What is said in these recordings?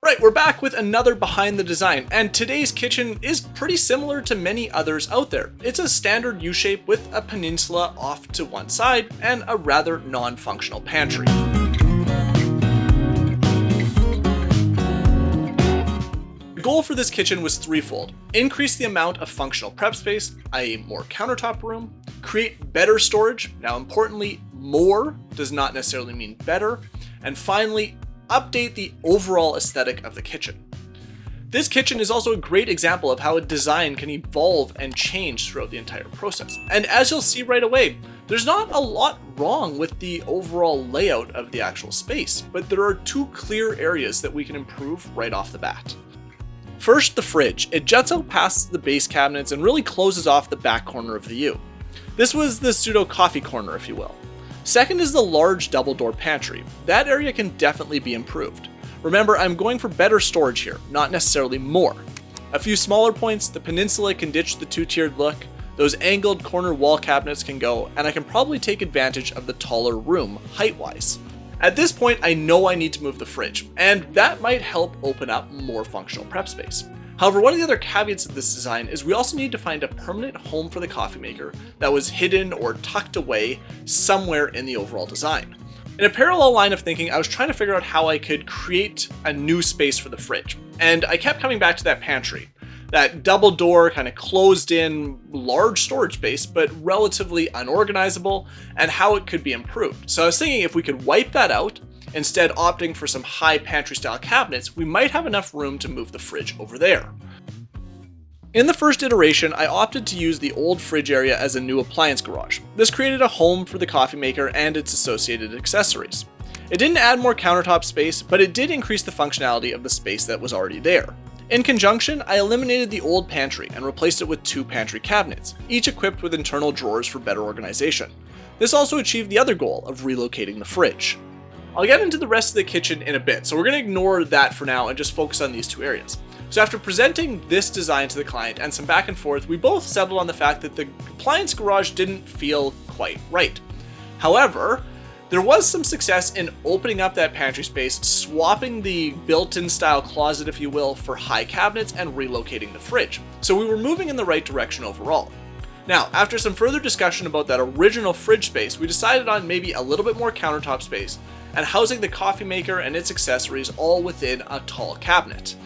Right, we're back with another behind the design, and today's kitchen is pretty similar to many others out there. It's a standard U-shape with a peninsula off to one side and a rather non-functional pantry. The goal for this kitchen was threefold: increase the amount of functional prep space, i.e. more countertop room, create better storage, now importantly, more does not necessarily mean better, and finally, update the overall aesthetic of the kitchen. This kitchen is also a great example of how a design can evolve and change throughout the entire process. And as you'll see right away, there's not a lot wrong with the overall layout of the actual space, but there are two clear areas that we can improve right off the bat. First, the fridge. It juts out past the base cabinets and really closes off the back corner of the U. This was the pseudo coffee corner, if you will. Second is the large double door pantry. That area can definitely be improved. Remember, I'm going for better storage here, not necessarily more. A few smaller points: the peninsula can ditch the two-tiered look, those angled corner wall cabinets can go, and I can probably take advantage of the taller room height-wise. At this point, I know I need to move the fridge, and that might help open up more functional prep space. However, one of the other caveats of this design is we also need to find a permanent home for the coffee maker that was hidden or tucked away somewhere in the overall design. In a parallel line of thinking, I was trying to figure out how I could create a new space for the fridge, and I kept coming back to that pantry. That double door, kind of closed in, large storage space, but relatively unorganizable, and how it could be improved. So I was thinking if we could wipe that out, instead opting for some high pantry style cabinets, we might have enough room to move the fridge over there. In the first iteration, I opted to use the old fridge area as a new appliance garage. This created a home for the coffee maker and its associated accessories. It didn't add more countertop space, but it did increase the functionality of the space that was already there. In conjunction, I eliminated the old pantry and replaced it with two pantry cabinets, each equipped with internal drawers for better organization. This also achieved the other goal of relocating the fridge. I'll get into the rest of the kitchen in a bit, so we're going to ignore that for now and just focus on these two areas. So after presenting this design to the client and some back and forth, we both settled on the fact that the appliance garage didn't feel quite right. However, there was some success in opening up that pantry space, swapping the built-in style closet, if you will, for high cabinets and relocating the fridge. So we were moving in the right direction overall. Now, after some further discussion about that original fridge space, we decided on maybe a little bit more countertop space and housing the coffee maker and its accessories all within a tall cabinet.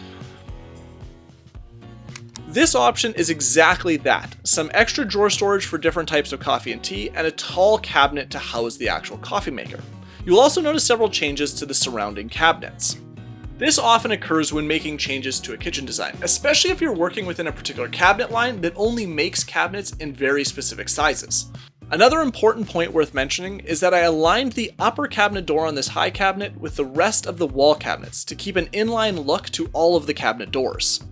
This option is exactly that: some extra drawer storage for different types of coffee and tea, and a tall cabinet to house the actual coffee maker. You'll also notice several changes to the surrounding cabinets. This often occurs when making changes to a kitchen design, especially if you're working within a particular cabinet line that only makes cabinets in very specific sizes. Another important point worth mentioning is that I aligned the upper cabinet door on this high cabinet with the rest of the wall cabinets to keep an inline look to all of the cabinet doors.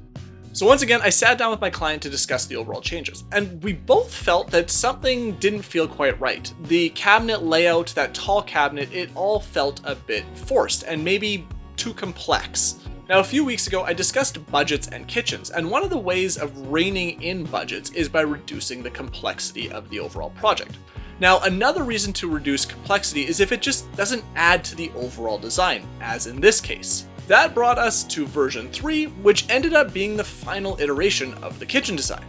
So once again, I sat down with my client to discuss the overall changes, and we both felt that something didn't feel quite right. The cabinet layout, that tall cabinet, it all felt a bit forced and maybe too complex. Now, a few weeks ago, I discussed budgets and kitchens, and one of the ways of reining in budgets is by reducing the complexity of the overall project. Now, another reason to reduce complexity is if it just doesn't add to the overall design, as in this case. That brought us to version 3, which ended up being the final iteration of the kitchen design.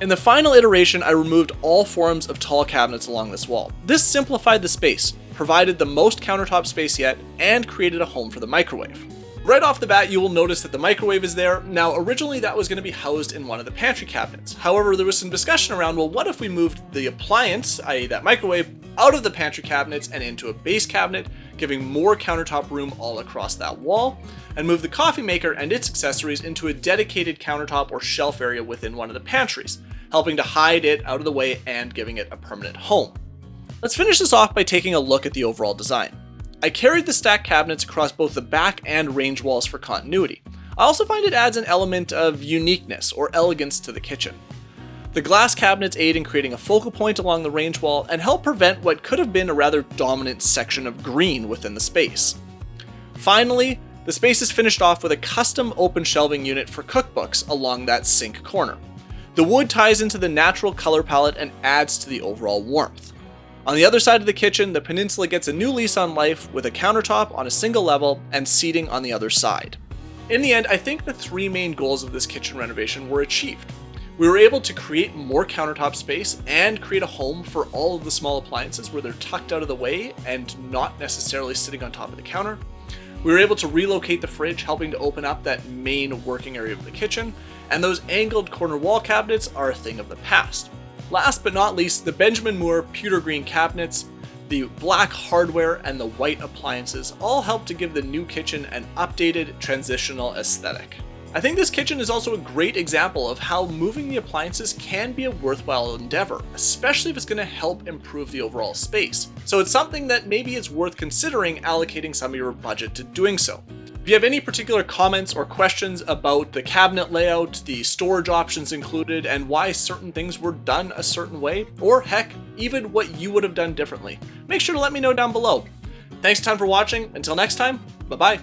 In the final iteration, I removed all forms of tall cabinets along this wall. This simplified the space, provided the most countertop space yet, and created a home for the microwave. Right off the bat, you will notice that the microwave is there. Now, originally that was going to be housed in one of the pantry cabinets. However, there was some discussion around, well, what if we moved the appliance, i.e. that microwave, out of the pantry cabinets and into a base cabinet, giving more countertop room all across that wall, and move the coffee maker and its accessories into a dedicated countertop or shelf area within one of the pantries, helping to hide it out of the way and giving it a permanent home. Let's finish this off by taking a look at the overall design. I carried the stacked cabinets across both the back and range walls for continuity. I also find it adds an element of uniqueness or elegance to the kitchen. The glass cabinets aid in creating a focal point along the range wall and help prevent what could have been a rather dominant section of green within the space. Finally, the space is finished off with a custom open shelving unit for cookbooks along that sink corner. The wood ties into the natural color palette and adds to the overall warmth. On the other side of the kitchen, the peninsula gets a new lease on life with a countertop on a single level and seating on the other side. In the end, I think the three main goals of this kitchen renovation were achieved. We were able to create more countertop space and create a home for all of the small appliances where they're tucked out of the way and not necessarily sitting on top of the counter. We were able to relocate the fridge, helping to open up that main working area of the kitchen, and those angled corner wall cabinets are a thing of the past. Last but not least, the Benjamin Moore pewter green cabinets, the black hardware, and the white appliances all help to give the new kitchen an updated transitional aesthetic. I think this kitchen is also a great example of how moving the appliances can be a worthwhile endeavor, especially if it's going to help improve the overall space. So it's something that maybe it's worth considering allocating some of your budget to doing so. If you have any particular comments or questions about the cabinet layout, the storage options included, and why certain things were done a certain way, or heck, even what you would have done differently, make sure to let me know down below. Thanks a ton for watching. Until next time, bye-bye.